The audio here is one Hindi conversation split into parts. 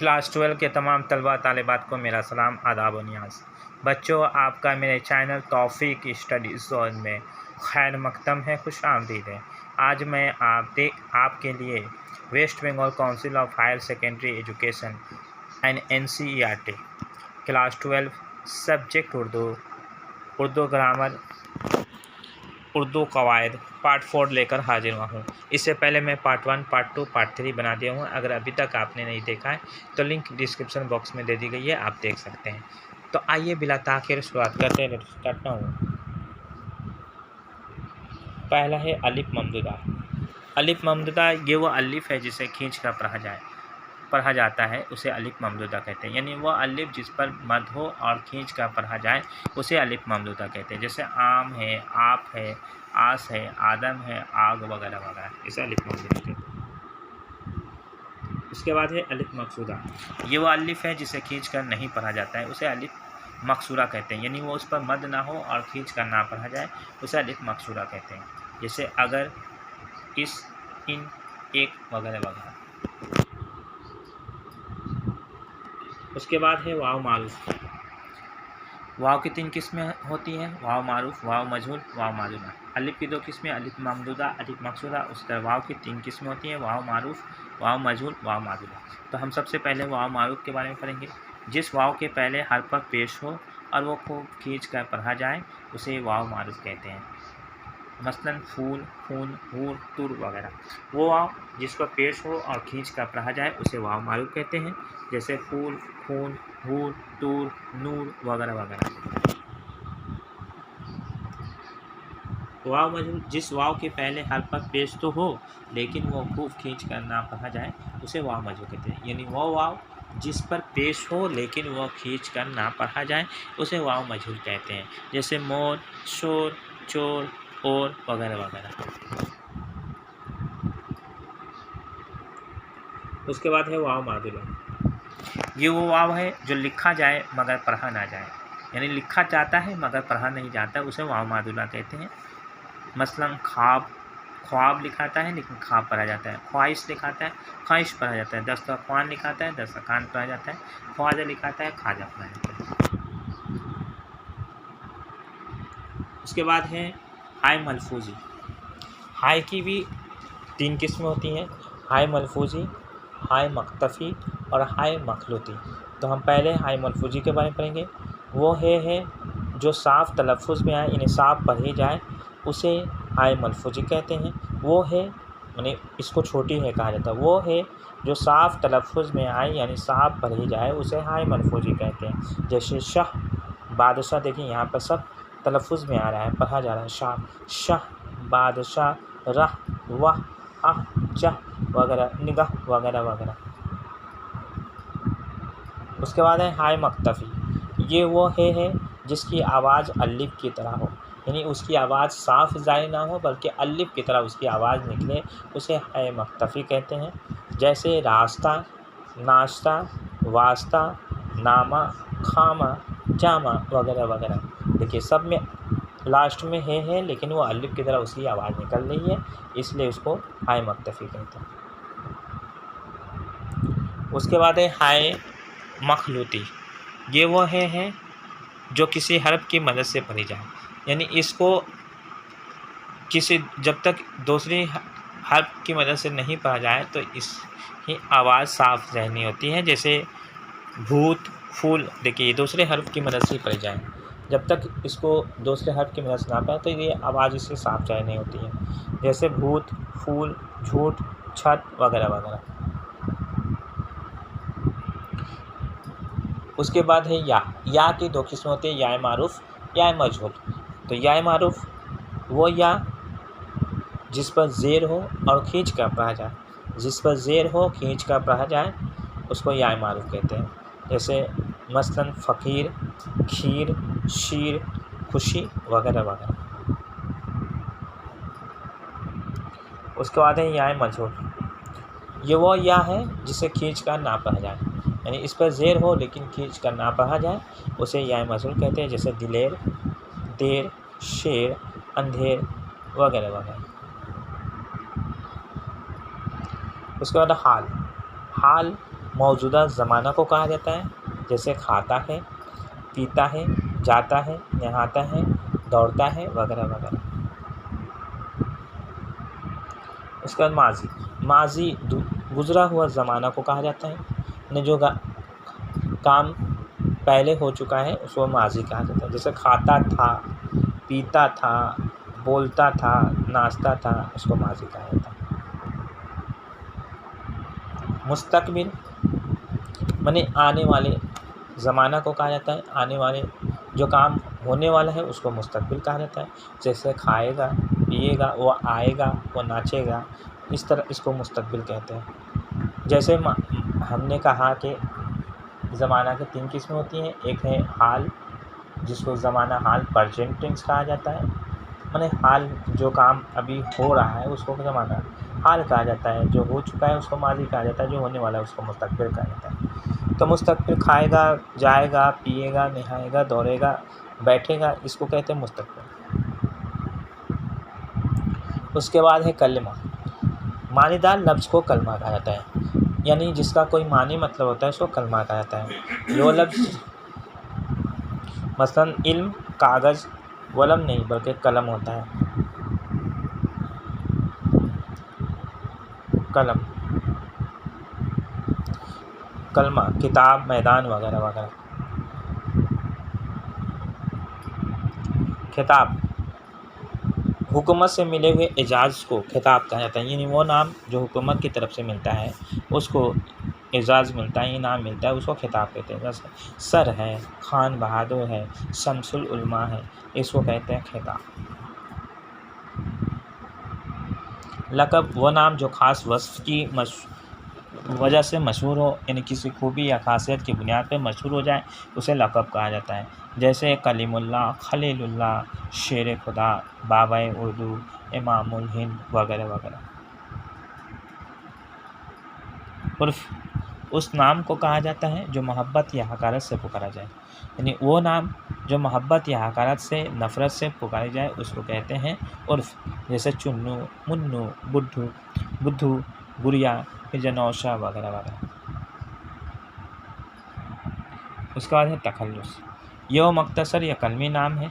क्लास 12 के तमाम तलबा तालिबात को मेरा सलाम, आदाब व नियाज़। बच्चों, आपका मेरे चैनल तौफीक स्टडी जोन में खैर मकदम है, खुश आमदीद है। आज मैं आपके लिए West Bengal council of higher secondary education NCERT class 12 subject Urdu grammar, Urdu कवायद पार्ट 4 लेकर हाजिर हुआ हूँ। इससे पहले मैं पार्ट 1, पार्ट 2, पार्ट 3 बना दिया हूँ। अगर अभी तक आपने नहीं देखा है तो लिंक डिस्क्रिप्शन बॉक्स में दे दी गई है, आप देख सकते हैं। तो आइए बिला ताख़ीर शुरुआत करते हैं। करता हूँ। पहला है अलिफ ममदूदा। अलिफ ममदूदा ये वो अलिफ है जिसे खींच कर पढ़ा जाता है, उसे अलिफ ममदूदा कहते हैं। यानी वह अलिफ जिस पर मद हो और खींच कर पढ़ा जाए उसे अलिफ ममदूदा कहते हैं। जैसे आम है, आप है, आस है, आदम है, आग वगैरह वगैरह, इसे अलिफ ममदूदा कहते हैं। उसके बाद है अलिफ मकसूदा। ये वो अलिफ है जिसे खींच कर नहीं पढ़ा जाता है, उसे अलिफ मकसूरा कहते हैं। यानी वो उस पर मद ना हो और खींच कर ना पढ़ा जाए, उसे अलिफ मकसूरा कहते हैं। जैसे अगर, इस, इन, एक वगैरह वगैरह। उसके बाद है वाव मारूफ। वाव की 3 किस्में होती हैं, वाव मारूफ, वाव मजहूल, वाव मालूमा। अलिफ की 2 किस्में, अलिफ ममदूदा, अलिफ मकसूदा। उसके बाद वाव की 3 किस्में होती हैं, वाव मारूफ, वाव मजहूल, वाव मालूमा। तो हम सबसे पहले वाव मारूफ के बारे में पढ़ेंगे। जिस वाव के पहले हर पर पेश हो और वो खूब खींच कर पढ़ा जाए उसे वाव मारूफ कहते हैं। मसलन फूल, खून, हूर, तुर वगैरह। वो वाव जिस पर पेश हो और खींच कर पढ़ा जाए उसे वाव मारूफ कहते हैं। जैसे फूल, खून, हूर, तूर, नूर वगैरह वगैरह। वाव मजहूल, जिस वाव के पहले हर पर पेश तो हो लेकिन वो खूब खींच कर ना पढ़ा जाए उसे वाव मजहूल कहते हैं। यानी वो वाव जिस पर पेश हो लेकिन वो खींच कर ना पढ़ा जाए उसे वाव मजहूल कहते हैं। जैसे मोर, शोर, चोर, और वगैरह वगैरह। उसके बाद है वाव मादुला। ये वो वाव है जो लिखा जाए मगर पढ़ा ना जाए, यानी लिखा जाता है मगर पढ़ा नहीं जाता, उसे वाव मादुला कहते हैं। मसलन ख्वाब लिखाता है लेकिन ख्वाब पढ़ा जाता है। ख्वाहिश लिखाता है, ख्वाहिश पढ़ा जाता है। दस्तरख्वान लिखाता है, दस्तरखान पढ़ा जाता है। ख्वाजा लिखाता है, खाजा पढ़ा जाता है। उसके बाद है हाय मलफूजी। हाय की भी 3 किस्में होती हैं, हाय मलफूजी, हाय मक्तफ़ी और हाय मखलूती। तो हम पहले हाय मलफूजी के बारे में पढ़ेंगे। वो है जो साफ़ तलफ़ुज़ में आए, यानी साफ़ पढ़ी जाए, उसे हाय मलफूजी कहते हैं। वो है, यानी इसको छोटी है कहा जाता है। वो है जो साफ़ तलफ़ुज़ में आए यानी साफ़ पढ़ी जाए उसे हाय मलफूजी कहते हैं। जैसे शाह, बादशाह। देखिए यहाँ पर सब तलफ़ुज़ में आ रहा है, पढ़ा जा रहा है। शाह, बादशाह, रह, वाह, आह, चाह वगैरह, निगाह वगैरह वगैरह। उसके बाद है हाय मक्तफ़ी। ये वो है जिसकी आवाज़ अलिफ की तरह हो, यानी उसकी आवाज़ साफ़ ज़ाहिर ना हो बल्कि अलिफ की तरह उसकी आवाज़ निकले, उसे हाय मक्तफ़ी कहते हैं। जैसे रास्ता, नाश्ता, वास्ता, नामा, खामा, जामा वगैरह वगैरह। देखिए सब में लास्ट में है लेकिन वो अलिफ की तरह उसकी आवाज़ निकल रही है, इसलिए उसको हाय मक्तफ़ी कहते हैं। उसके बाद है हाय मखलूती। ये वो है जो किसी हर्फ की मदद से पढ़ी जाए, यानी इसको जब तक दूसरी हर्फ की मदद से नहीं पढ़ा जाए तो इसकी आवाज़ साफ रहनी होती है। जैसे भूत, फूल। देखिए ये दूसरे हर्फ की मदद से पढ़ी जाए, जब तक इसको दूसरे हर्फ की मदद से ना पढ़े तो ये आवाज़ इससे साफ जाहिर नहीं होती है। जैसे भूत, फूल, झूठ, छत वगैरह वगैरह। उसके बाद है या की 2 किस्में होती है, या मारूफ, या मजहूल। तो या मारूफ वो या जिस पर ज़ेर हो और खींच कर पढ़ा जाए, जिस पर ज़ेर हो खींच कर पढ़ा जाए उसको या मारूफ कहते हैं। जैसे मसलन फ़कीर, खीर, शीर, खुशी वगैरह वगैरह। उसके बाद है या मजहूल। ये वो या है जिसे खींच कर ना पढ़ा जाए, यानी इस पर ज़ेर हो लेकिन खींच कर ना पढ़ा जाए उसे या मजहूल कहते हैं। जैसे दिलेर, देर, शेर, अंधेर वगैरह वगैरह। उसके बाद हाल मौजूदा ज़माना को कहा जाता है, जैसे खाता है, पीता है, जाता है, नहाता है, दौड़ता है वगैरह वगैरह। उसके बाद माजी, माजी गुज़रा हुआ ज़माना को कहा जाता है, यानी जो काम पहले हो चुका है उसको माजी कहा जाता है। जैसे खाता था, पीता था, बोलता था, नाचता था, उसको माजी कहा जाता है। मुस्तकबिल माने आने वाले ज़माना को कहा जाता है, आने वाले जो काम होने वाला है उसको मुस्तकबिल कहा जाता है। जैसे खाएगा, पिएगा, वो आएगा, वो नाचेगा, इस तरह इसको मुस्तकबिल कहते हैं। जैसे हमने कहा कि ज़माना की 3 किस्में होती हैं। एक है हाल, जिसको ज़माना हाल प्रेजेंट टेंस कहा जाता है, माने हाल जो काम अभी हो रहा है उसको ज़माना हाल कहा जाता है। जो हो चुका है उसको माजी कहा जाता है, जो होने वाला है उसको मुस्तकबिल कहा जाता है। तो मुस्तकबिल खाएगा, जाएगा, पिएगा, नहाएगा, दौड़ेगा, बैठेगा, इसको कहते हैं मुस्तकबिल। उसके बाद है कलमा, मानेदार लफ्ज़ को कलमा कहा जाता है, यानी जिसका कोई मानी मतलब होता है उसको कलमा कहा जाता है। जो लफ्ज़ मसलन इल्म, कागज़, वलम नहीं बल्कि कलम होता है, कलम, कलमा, किताब, मैदान वगैरह वगैरह। खिताब, हुकूमत से मिले हुए एजाज़ को खिताब कहा जाता है, यानी वो नाम जो हुकूमत की तरफ से मिलता है उसको एजाज़ मिलता है, इनाम मिलता है, उसको खिताब कहते हैं। जैसे सर है, खान बहादुर है, शमसुल उलमा है, इसको कहते हैं खिताब। लक़ब, वो नाम जो ख़ास वस्फ़ की वजह से मशहूर हो, यानी किसी खूबी या खासियत की बुनियाद पर मशहूर हो जाए, उसे लक़ब कहा जाता है। जैसे कलीमुल्लाह, खलीलुल्लाह, शेर खुदा, बाबाए उर्दू, इमामुल हिंद वगैरह वगैरह। उर्फ़, उस नाम को कहा जाता है जो मोहब्बत या हकारत से पुकारा जाए, यानी वो नाम जो मोहब्बत या हकारत से, नफ़रत से पुकारी जाए उसको कहते हैं उर्फ़। जैसे चुन्नू, मुन्नू, बुद्धू, बुद्धू, गुड़िया, जनौशा वगैरह वगैरह। उसके बाद है तखल्लुस, यह मुख्तसर या कलमी नाम है।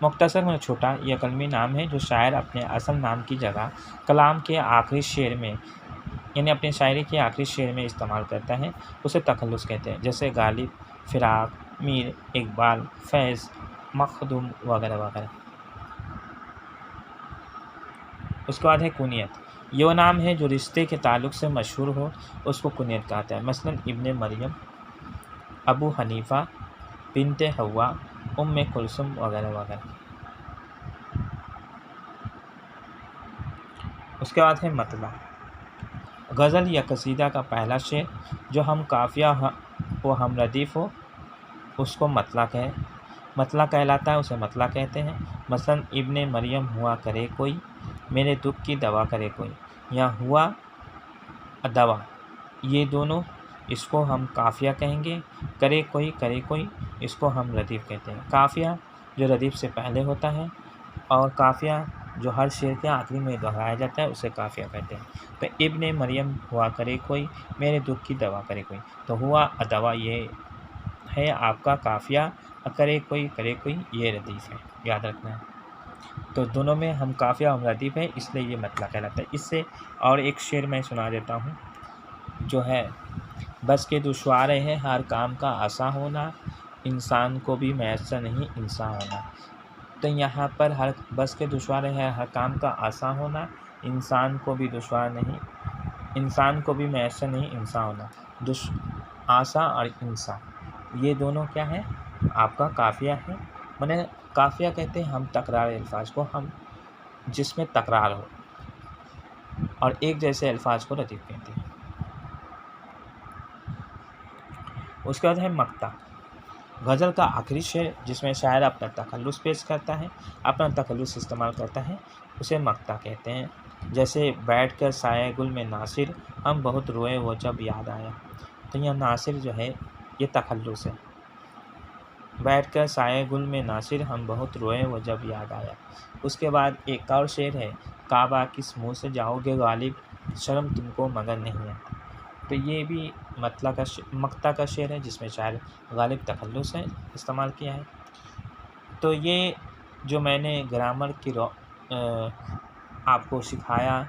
मुख्तसर में छोटा या कलमी नाम है जो शायर अपने असल नाम की जगह कलाम के आखिरी शेर में, यानी अपनी शायरी के आखिरी शेर में इस्तेमाल करता है, उसे तखल्लुस कहते हैं। जैसे गालिब, फ़िराक, मीर, इकबाल, फैज़, मखदूम वगैरह वगैरह। उसके बाद है कुनियत, ये नाम है जो रिश्ते के ताल्लुक़ से मशहूर हो, उसको कुनियत कहता है। मसलन इब्ने मरियम, अबू हनीफ़ा, बिनते हवा, उम्मे कुलसुम वगैरह वगैरह। उसके बाद है मतला, गज़ल या कसीदा का पहला शेर जो हम काफ़िया व हम रदीफ़ हो उसको मतला कहलाता है, उसे मतला कहते हैं। मसलन इब्ने मरियम हुआ करे कोई, मेरे दुख की दवा करे कोई, या हुआ दवा, ये दोनों इसको हम काफ़िया कहेंगे। करे कोई इसको हम रदीफ़ कहते हैं। काफ़िया जो रदीफ़ से पहले होता है और काफ़िया जो हर शेर के आखिरी में दोहराया जाता है उसे काफ़िया कहते हैं। तो इब्ने मरियम हुआ करे कोई, मेरे दुख की दवा करे कोई, तो हुआ दवा ये है आपका काफ़िया, करे कोई ये रदीफ़ है, याद रखना है। तो दोनों में हम काफ़िया और रदीफ़ है, इसलिए ये मतला कहलाता है। इससे और एक शेर मैं सुना देता हूँ जो है, बस के दुश्वार है हर काम का आसा होना, इंसान को भी मैसर नहीं इंसान होना। तो यहाँ पर हर बस के दुश्वार है हर काम का आसा होना, इंसान को भी दुश्वार नहीं, इंसान को भी मैसर नहीं इंसान होना। आसा और इंसान ये दोनों क्या है, आपका काफ़िया है। माने काफ़िया कहते हैं हम तकरार अल्फाज को, हम जिसमें तकरार हो, और एक जैसे अल्फाज को रदीफ़ कहते हैं। उसके बाद है मक्ता, गज़ल का आखिरी शेर जिसमें शायर अपना तखल्लुस पेश करता है, अपना तखल्लुस इस्तेमाल करता है, उसे मक्ता कहते हैं। जैसे बैठकर साये गुल में नासिर, हम बहुत रोए वो जब याद आया। तो यह नासिर जो है ये तखल्लुस है। बैठकर साये गुल में नासिर, हम बहुत रोए वो जब याद आया। उसके बाद एक और शेर है, काबा किस मुँह से जाओगे गालिब, शर्म तुमको मगर नहीं आता। तो ये भी मक्ता का शेर है जिसमें शायर गालिब तखल्लुस है इस्तेमाल किया है। तो ये जो मैंने ग्रामर की आपको सिखाया,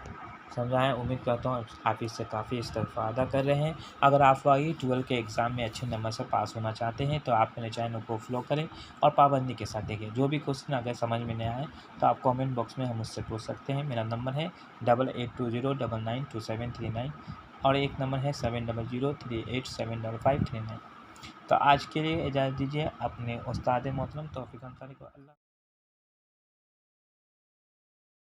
समझाया, उम्मीद करता हूँ आप इससे काफ़ी इस्तेफ़ादा कर रहे हैं। अगर आप वाकई 12 के एग्ज़ाम में अच्छे नंबर से पास होना चाहते हैं तो आप मेरे चैनल को फ़ॉलो करें और पाबंदी के साथ देखें। जो भी क्वेश्चन अगर समझ में नहीं आए तो आप कमेंट बॉक्स में हम मुझसे पूछ सकते हैं। मेरा नंबर है 8820992739 और एक नंबर है 7003875539। तो आज के लिए इजाज़त दीजिए अपने उस्ताद मोहतरम तौफ़ीक अंसारी को। अल्लाह।